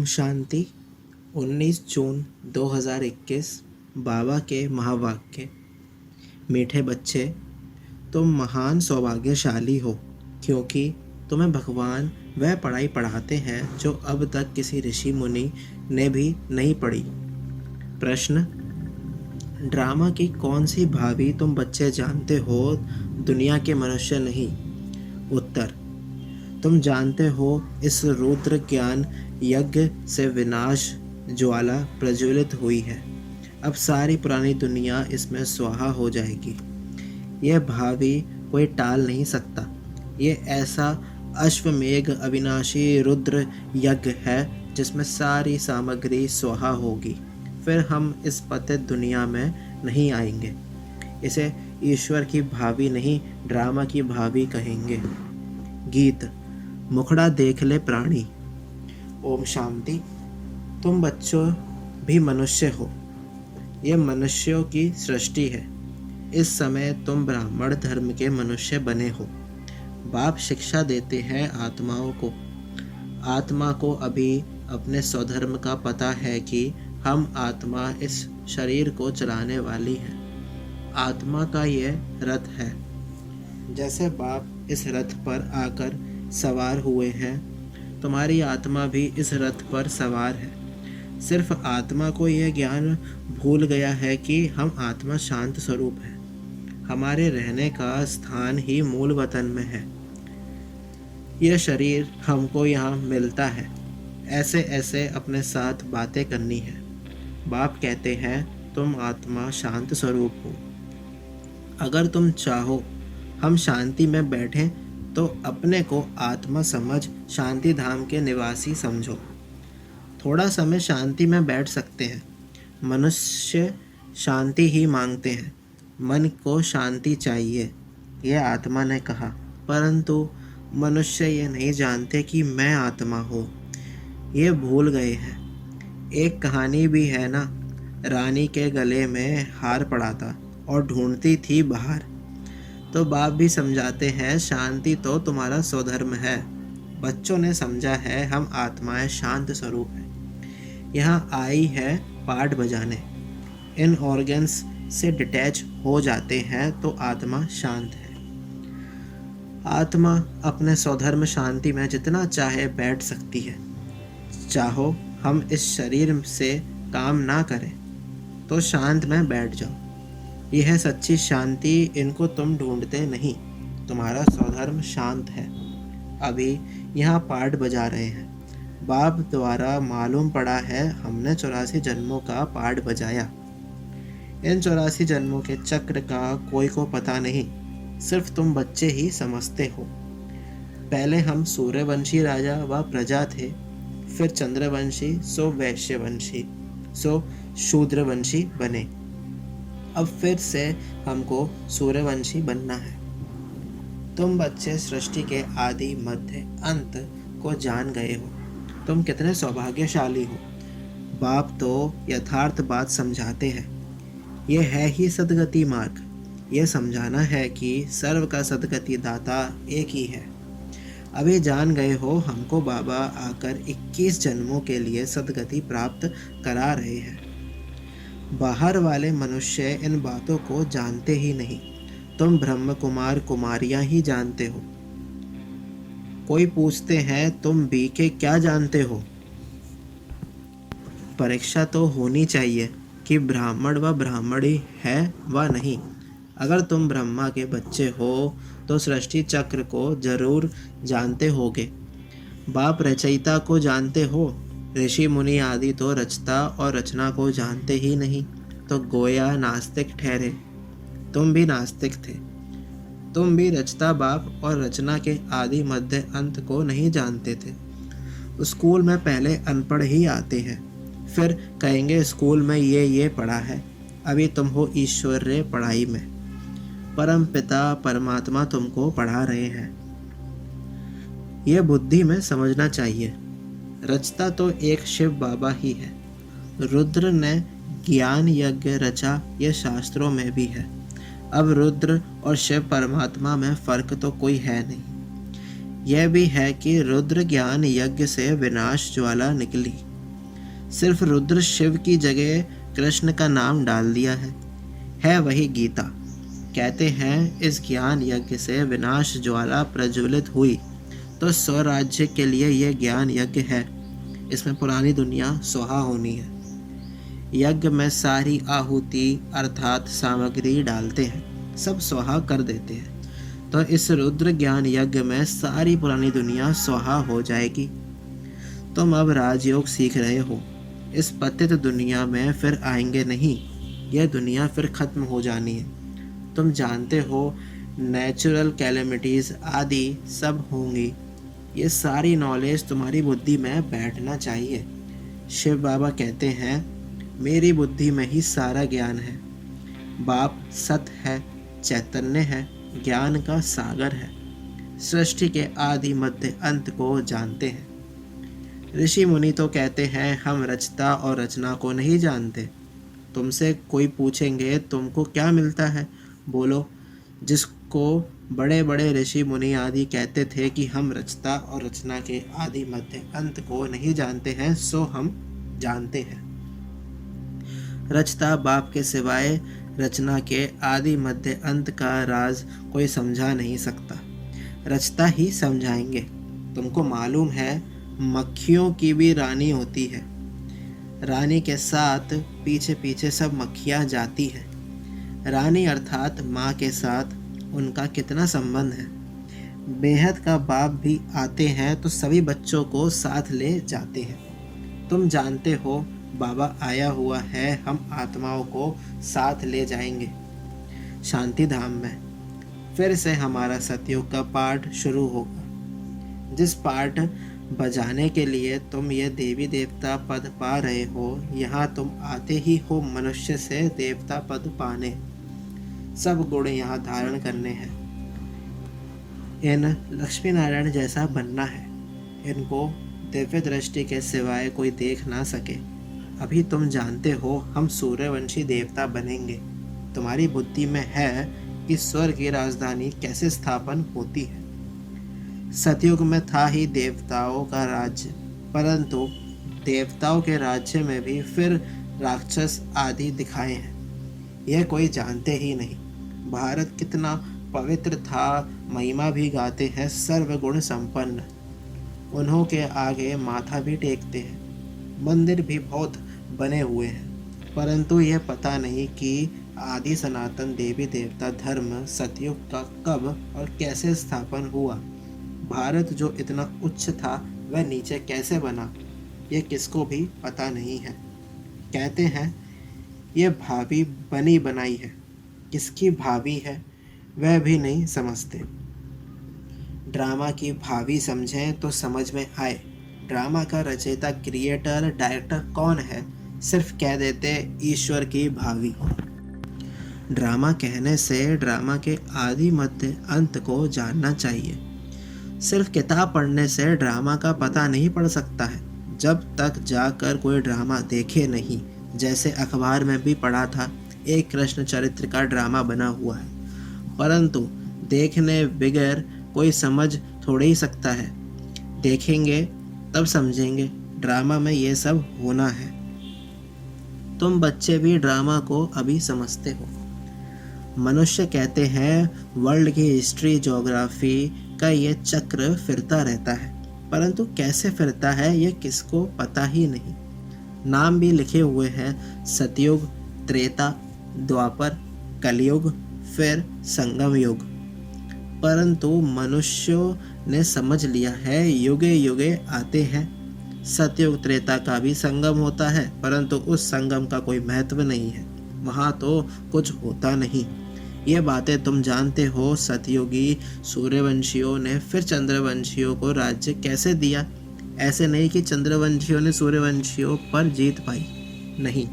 ओम शांति। 19 जून 2021। बाबा के महावाक्य। मीठे बच्चे, तुम महान सौभाग्यशाली हो, क्योंकि तुम्हें भगवान वह पढ़ाई पढ़ाते हैं जो अब तक किसी ऋषि मुनि ने भी नहीं पढ़ी। प्रश्न: ड्रामा की कौन सी भावी तुम बच्चे जानते हो, दुनिया के मनुष्य नहीं? उत्तर: तुम जानते हो, इस रुद्र ज्ञान यज्ञ से विनाश ज्वाला प्रज्वलित हुई है। अब सारी पुरानी दुनिया इसमें स्वाहा हो जाएगी। यह भावी कोई टाल नहीं सकता। ये ऐसा अश्वमेघ अविनाशी रुद्र यज्ञ है जिसमें सारी सामग्री स्वाहा होगी। फिर हम इस पतित दुनिया में नहीं आएंगे। इसे ईश्वर की भावी नहीं, ड्रामा की भावी कहेंगे। गीत। मुखड़ा देख ले प्राणी। ओम शांति। तुम बच्चों भी मनुष्य हो। ये मनुष्यों की सृष्टि है। इस समय तुम ब्राह्मण धर्म के मनुष्य बने हो। बाप शिक्षा देते हैं आत्माओं को। आत्मा को अभी अपने स्वधर्म का पता है कि हम आत्मा इस शरीर को चलाने वाली है। आत्मा का यह रथ है। जैसे बाप इस रथ पर आकर सवार हुए हैं, तुम्हारी आत्मा भी इस रथ पर सवार है। सिर्फ आत्मा को यह ज्ञान भूल गया है कि हम आत्मा शांत स्वरूप है। हमारे रहने का स्थान ही मूल वतन में है। यह शरीर हमको यहाँ मिलता है। ऐसे ऐसे अपने साथ बातें करनी है। बाप कहते हैं, तुम आत्मा शांत स्वरूप हो। अगर तुम चाहो हम शांति में बैठें तो अपने को आत्मा समझ शांति धाम के निवासी समझो। थोड़ा समय शांति में बैठ सकते हैं। मनुष्य शांति ही मांगते हैं। मन को शांति चाहिए, यह आत्मा ने कहा। परंतु मनुष्य ये नहीं जानते कि मैं आत्मा हूँ। ये भूल गए हैं। एक कहानी भी है ना, रानी के गले में हार पड़ा था और ढूंढती थी बाहर। तो बाप भी समझाते हैं, शांति तो तुम्हारा स्वधर्म है। बच्चों ने समझा है हम आत्माएं शांत स्वरूप हैं। यहाँ आई है पाठ बजाने। इन ऑर्गन्स से डिटैच हो जाते हैं तो आत्मा शांत है। आत्मा अपने स्वधर्म शांति में जितना चाहे बैठ सकती है। चाहो हम इस शरीर से काम ना करें तो शांत में बैठ जाओ। यह है सच्ची शांति। इनको तुम ढूंढते नहीं। तुम्हारा स्वधर्म शांत है। अभी यहाँ पाठ बजा रहे हैं। बाप द्वारा मालूम पड़ा है हमने 84 जन्मों का पाठ बजाया। इन 84 जन्मों के चक्र का कोई को पता नहीं, सिर्फ तुम बच्चे ही समझते हो। पहले हम सूर्यवंशी राजा व प्रजा थे, फिर चंद्रवंशी, सो वैश्यवंशी, सो शूद्रवंशी बने। अब फिर से हमको सूर्यवंशी बनना है। तुम बच्चे सृष्टि के आदि मध्य अंत को जान गए हो। तुम कितने सौभाग्यशाली हो। बाप तो यथार्थ बात समझाते हैं। यह है ही सद्गति मार्ग। यह समझाना है कि सर्व का सद्गति दाता एक ही है। अभी जान गए हो, हमको बाबा आकर 21 जन्मों के लिए सद्गति प्राप्त करा रहे हैं। बाहर वाले मनुष्य इन बातों को जानते ही नहीं। तुम ब्रह्म कुमार कुमारियां ही जानते हो। कोई पूछते हैं, तुम बीके क्या जानते हो? परीक्षा तो होनी चाहिए कि ब्राह्मण व ब्राह्मणी है व नहीं। अगर तुम ब्रह्मा के बच्चे हो तो सृष्टि चक्र को जरूर जानते होगे। बाप रचयिता को जानते हो। ऋषि मुनि आदि तो रचता और रचना को जानते ही नहीं, तो गोया नास्तिक ठहरे। तुम भी नास्तिक थे। तुम भी रचता बाप और रचना के आदि मध्य अंत को नहीं जानते थे। स्कूल में पहले अनपढ़ ही आते हैं, फिर कहेंगे स्कूल में ये पढ़ा है। अभी तुम हो ईश्वरीय पढ़ाई में। परम पिता परमात्मा तुमको पढ़ा रहे हैं। यह बुद्धि में समझना चाहिए। रचता तो एक शिव बाबा ही है। रुद्र ने ज्ञान यज्ञ रचा, यह शास्त्रों में भी है। अब रुद्र और शिव परमात्मा में फर्क तो कोई है नहीं। यह भी है कि रुद्र ज्ञान यज्ञ से विनाश ज्वाला निकली, सिर्फ रुद्र शिव की जगह कृष्ण का नाम डाल दिया है वही गीता। कहते हैं इस ज्ञान यज्ञ से विनाश ज्वाला प्रज्वलित हुई, तो स्वराज्य के लिए यह ज्ञान यज्ञ है। इसमें पुरानी दुनिया स्वाहा होनी है। यज्ञ में सारी आहुति अर्थात सामग्री डालते हैं, सब स्वाहा कर देते हैं। तो इस रुद्र ज्ञान यज्ञ में सारी पुरानी दुनिया स्वाहा हो जाएगी। तुम अब राजयोग सीख रहे हो, इस पतित दुनिया में फिर आएंगे नहीं। यह दुनिया फिर खत्म हो जानी है। तुम जानते हो नेचुरल कैलेमिटीज़ आदि सब होंगी। ये सारी नॉलेज तुम्हारी बुद्धि में बैठना चाहिए। शिव बाबा कहते हैं मेरी बुद्धि में ही सारा ज्ञान है। बाप सत्य है, चैतन्य है, ज्ञान का सागर है, सृष्टि के आदि मध्य अंत को जानते हैं। ऋषि मुनि तो कहते हैं हम रचता और रचना को नहीं जानते। तुमसे कोई पूछेंगे तुमको क्या मिलता है, बोलो जिसको बड़े बड़े ऋषि मुनि आदि कहते थे कि हम रचता और रचना के आदि मध्य अंत को नहीं जानते हैं, सो हम जानते हैं। रचता बाप के सिवाय रचना के आदि मध्य अंत का राज कोई समझा नहीं सकता, रचता ही समझाएंगे। तुमको मालूम है मक्खियों की भी रानी होती है। रानी के साथ पीछे पीछे सब मक्खियाँ जाती हैं। रानी अर्थात माँ के साथ उनका कितना संबंध है। बेहद का बाप भी आते हैं तो सभी बच्चों को साथ ले जाते हैं। तुम जानते हो बाबा आया हुआ है, हम आत्माओं को साथ ले जाएंगे शांति धाम में। फिर से हमारा सतयुग का पाठ शुरू होगा। जिस पाठ बजाने के लिए तुम ये देवी देवता पद पा रहे हो, यहाँ तुम आते ही हो मनुष्य से देवता पद पाने। सब गुण यहाँ धारण करने हैं। इन लक्ष्मी नारायण जैसा बनना है। इनको दिव्य दृष्टि के सिवाय कोई देख ना सके। अभी तुम जानते हो हम सूर्यवंशी देवता बनेंगे। तुम्हारी बुद्धि में है कि स्वर्ग की राजधानी कैसे स्थापन होती है। सतयुग में था ही देवताओं का राज्य, परंतु देवताओं के राज्य में भी फिर राक्षस आदि दिखाए हैं। यह कोई जानते ही नहीं। भारत कितना पवित्र था, महिमा भी गाते हैं सर्वगुण संपन्न। उन्हों के आगे माथा भी टेकते हैं। मंदिर भी बहुत बने हुए हैं, परंतु यह पता नहीं कि आदि सनातन देवी देवता धर्म सतयुग का कब और कैसे स्थापन हुआ। भारत जो इतना उच्च था वह नीचे कैसे बना, यह किसको भी पता नहीं है। कहते हैं यह भाभी बनी बनाई है, किसकी भाभी है वह भी नहीं समझते। ड्रामा की भावी समझें तो समझ में आए। ड्रामा का रचयिता क्रिएटर डायरेक्टर कौन है, सिर्फ कह देते ईश्वर की भावी। ड्रामा कहने से ड्रामा के आदि मध्य अंत को जानना चाहिए। सिर्फ किताब पढ़ने से ड्रामा का पता नहीं पड़ सकता है, जब तक जाकर कोई ड्रामा देखे नहीं। जैसे अखबार में भी पढ़ा था एक कृष्ण चरित्र का ड्रामा बना हुआ है, परंतु देखने बगैर कोई समझ थोड़े ही सकता है। देखेंगे तब समझेंगे ड्रामा में ये सब होना है। तुम बच्चे भी ड्रामा को अभी समझते हो। मनुष्य कहते हैं वर्ल्ड की हिस्ट्री ज्योग्राफी का ये चक्र फिरता रहता है, परंतु कैसे फिरता है ये किसको पता ही नहीं। नाम भी लिखे हुए हैं सतयुग, त्रेता, द्वापर, कलयुग, फिर संगम युग, परंतु मनुष्यों ने समझ लिया है युगे युगे आते हैं। सतयुग त्रेता का भी संगम होता है, परंतु उस संगम का कोई महत्व नहीं है, वहाँ तो कुछ होता नहीं। ये बातें तुम जानते हो। सतयुगी सूर्यवंशियों ने फिर चंद्रवंशियों को राज्य कैसे दिया। ऐसे नहीं कि चंद्रवंशियों ने सूर्यवंशियों पर जीत पाई, नहीं।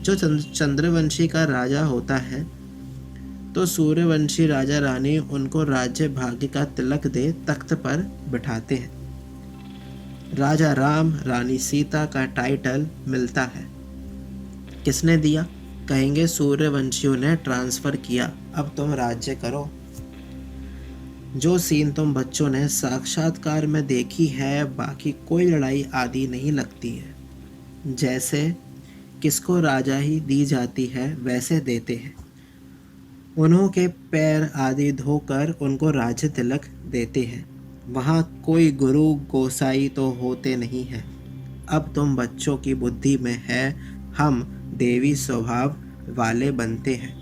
जो चंद्रवंशी का राजा होता है तो सूर्यवंशी राजा रानी उनको राज्य भाग्य का तिलक दे तख्त पर बिठाते हैं। राजा राम रानी सीता का टाइटल मिलता है। किसने दिया? कहेंगे सूर्यवंशियों ने ट्रांसफर किया, अब तुम राज्य करो। जो सीन तुम बच्चों ने साक्षात्कार में देखी है, बाकी कोई लड़ाई आदि नहीं लगती है। जैसे किसको राजा ही दी जाती है वैसे देते हैं। उन्हों के पैर आदि धोकर उनको राज्य तिलक देते हैं। वहाँ कोई गुरु गोसाई तो होते नहीं है। अब तुम बच्चों की बुद्धि में है, हम देवी स्वभाव वाले बनते हैं।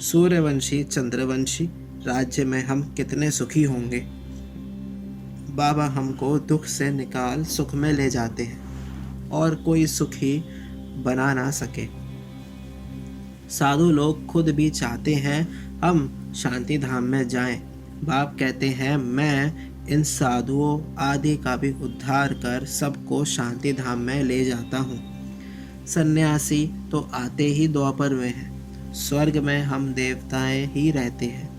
सूर्यवंशी चंद्रवंशी राज्य में हम कितने सुखी होंगे। बाबा हमको दुख से निकाल सुख में ले जाते हैं और कोई सुखी बना ना सके। साधु लोग खुद भी चाहते हैं हम शांति धाम में जाएं। बाप कहते हैं मैं इन साधुओं आदि का भी उद्धार कर सबको शांति धाम में ले जाता हूँ। सन्यासी तो आते ही द्वापर में हैं। स्वर्ग में हम देवताएं ही रहते हैं।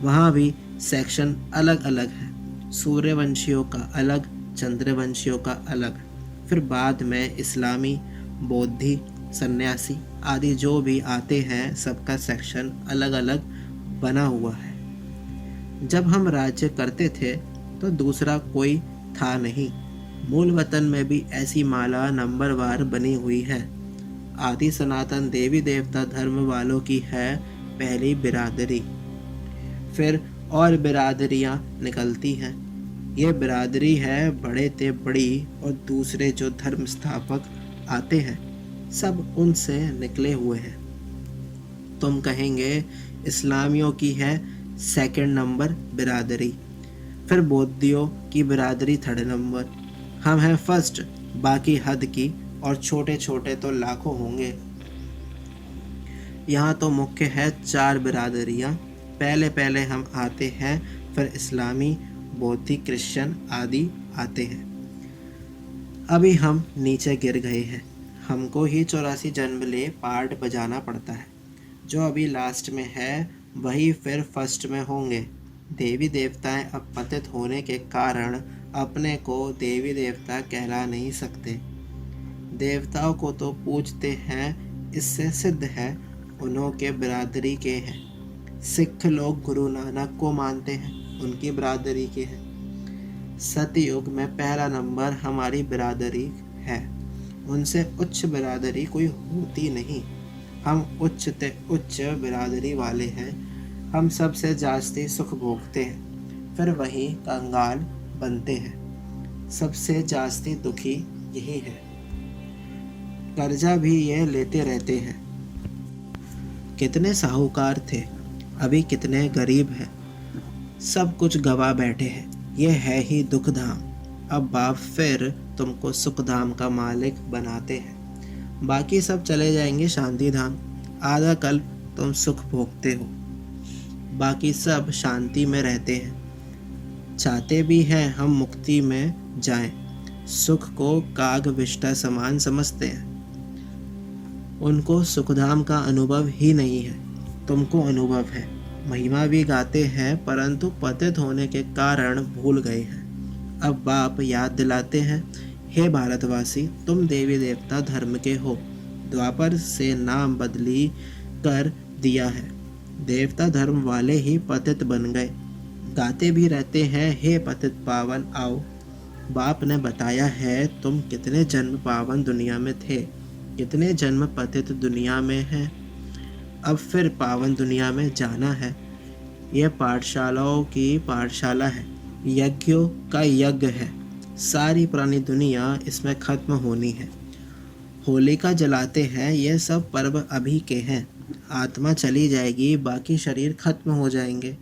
वहाँ भी सेक्शन अलग अलग है। सूर्यवंशियों का अलग, चंद्रवंशियों का अलग। फिर बाद में इस्लामी, बौद्धि, सन्यासी आदि जो भी आते हैं सबका सेक्शन अलग अलग बना हुआ है। जब हम राज्य करते थे तो दूसरा कोई था नहीं। मूल वतन में भी ऐसी माला नंबरवार बनी हुई है। आदि सनातन देवी देवता धर्म वालों की है पहली बिरादरी, फिर और बिरादरियां निकलती हैं। ये बिरादरी है बड़े ते बड़ी, और दूसरे जो धर्म स्थापक आते हैं सब उनसे निकले हुए हैं। तुम कहेंगे इस्लामियों की है सेकंड नंबर बिरादरी, फिर बौद्धियों की बिरादरी थर्ड नंबर, हम हैं फर्स्ट, बाकी हद की, और छोटे छोटे तो लाखों होंगे। यहाँ तो मुख्य है 4 बिरादरियाँ। पहले पहले हम आते हैं, फिर इस्लामी, बौद्धि, क्रिश्चियन आदि आते हैं। अभी हम नीचे गिर गए हैं। हमको ही 84 जन्म ले पार्ट बजाना पड़ता है। जो अभी लास्ट में है वही फिर फर्स्ट में होंगे। देवी देवताएं अब पतित होने के कारण अपने को देवी देवता कहला नहीं सकते। देवताओं को तो पूजते हैं, इससे सिद्ध है उन्हों के बिरादरी के हैं। सिख लोग गुरु नानक को मानते हैं, उनकी बिरादरी के हैं। सतयुग में पहला नंबर हमारी बिरादरी है। उनसे उच्च बिरादरी कोई होती नहीं। हम उच्च ते उच्च बिरादरी वाले हैं। हम सबसे जास्ती सुख भोगते हैं, फिर वही कंगाल बनते हैं। सबसे जास्ती दुखी यही है। कर्जा भी ये लेते रहते हैं। कितने साहूकार थे, अभी कितने गरीब हैं। सब कुछ गवा बैठे हैं। ये है ही दुख धाम। अब बाप फिर तुमको सुख धाम का मालिक बनाते हैं। बाकी सब चले जाएंगे शांति धाम। आधा कल तुम सुख भोगते हो, बाकी सब शांति में रहते हैं। चाहते भी हैं हम मुक्ति में जाएं। सुख को काग विष्टा समान समझते हैं। उनको सुखधाम का अनुभव ही नहीं है। तुमको अनुभव है। महिमा भी गाते हैं, परंतु पतित होने के कारण भूल गए हैं। अब बाप याद दिलाते हैं, हे भारतवासी, तुम देवी देवता धर्म के हो। द्वापर से नाम बदली कर दिया है। देवता धर्म वाले ही पतित बन गए। गाते भी रहते हैं, हे पतित पावन आओ। बाप ने बताया है तुम कितने जन्म पावन दुनिया में थे, कितने जन्म पतित दुनिया में हैं। अब फिर पावन दुनिया में जाना है। यह पाठशालाओं की पाठशाला है, यज्ञों का यज्ञ है। सारी पुरानी दुनिया इसमें खत्म होनी है। होलिका जलाते हैं, यह सब पर्व अभी के हैं। आत्मा चली जाएगी, बाकी शरीर खत्म हो जाएंगे।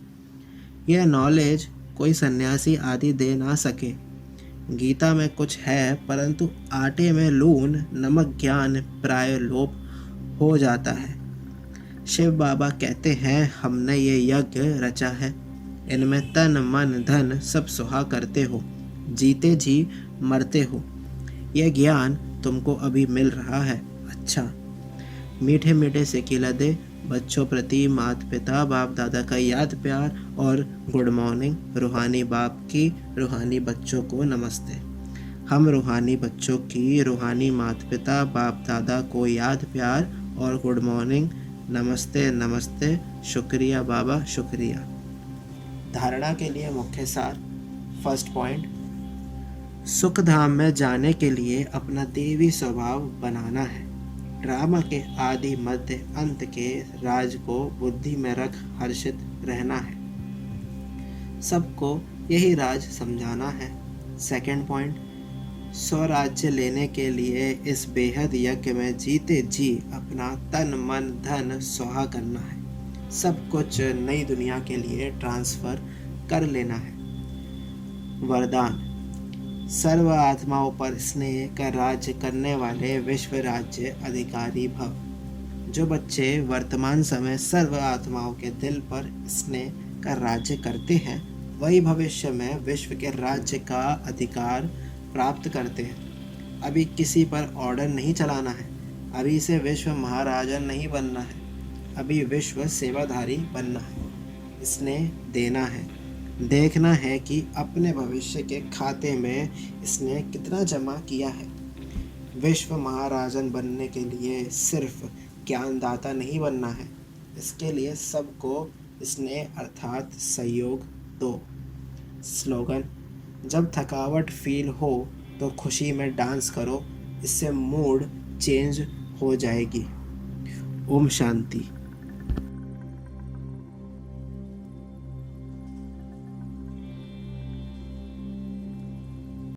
यह नॉलेज कोई सन्यासी आदि दे ना सके। गीता में कुछ है, परंतु आटे में लून नमक ज्ञान प्राय लोप हो जाता है। शिव बाबा कहते हैं हमने ये यज्ञ रचा है। इनमें तन मन धन सब सुहा करते हो, जीते जी मरते हो। यह ज्ञान तुमको अभी मिल रहा है। अच्छा, मीठे मीठे से खिला दे बच्चों प्रति माता पिता बाप दादा का याद प्यार और गुड मॉर्निंग। रूहानी बाप की रूहानी बच्चों को नमस्ते। हम रूहानी बच्चों की रूहानी माता पिता बाप दादा को याद प्यार और गुड मॉर्निंग, नमस्ते नमस्ते, शुक्रिया बाबा शुक्रिया। धारणा के लिए मुख्य सार। फर्स्ट पॉइंट, सुख धाम में जाने के लिए अपना देवी स्वभाव बनाना है। ड्रामा के आदि मध्य अंत के राज को बुद्धि में रख हर्षित रहना है। सबको यही राज समझाना है। सेकंड पॉइंट, स्वराज्य लेने के लिए इस बेहद यज्ञ में जीते जी अपना तन मन धन स्वाहा करना है। सब कुछ नई दुनिया के लिए ट्रांसफर कर लेना है। वरदान, सर्व आत्माओं पर स्नेह का राज्य करने वाले विश्व राज्य अधिकारी भव। जो बच्चे वर्तमान समय सर्व आत्माओं के दिल पर स्नेह का राज्य करते हैं वही भविष्य में विश्व के राज्य का अधिकार प्राप्त करते हैं। अभी किसी पर ऑर्डर नहीं चलाना है, अभी से विश्व महाराजा नहीं बनना है, अभी विश्व सेवाधारी बनना है। स्नेह देना है, देखना है कि अपने भविष्य के खाते में इसने कितना जमा किया है। विश्व महाराजन बनने के लिए सिर्फ ज्ञानदाता नहीं बनना है, इसके लिए सबको स्नेह अर्थात सहयोग दो। स्लोगन, जब थकावट फील हो तो खुशी में डांस करो, इससे मूड चेंज हो जाएगी। ओम शांति।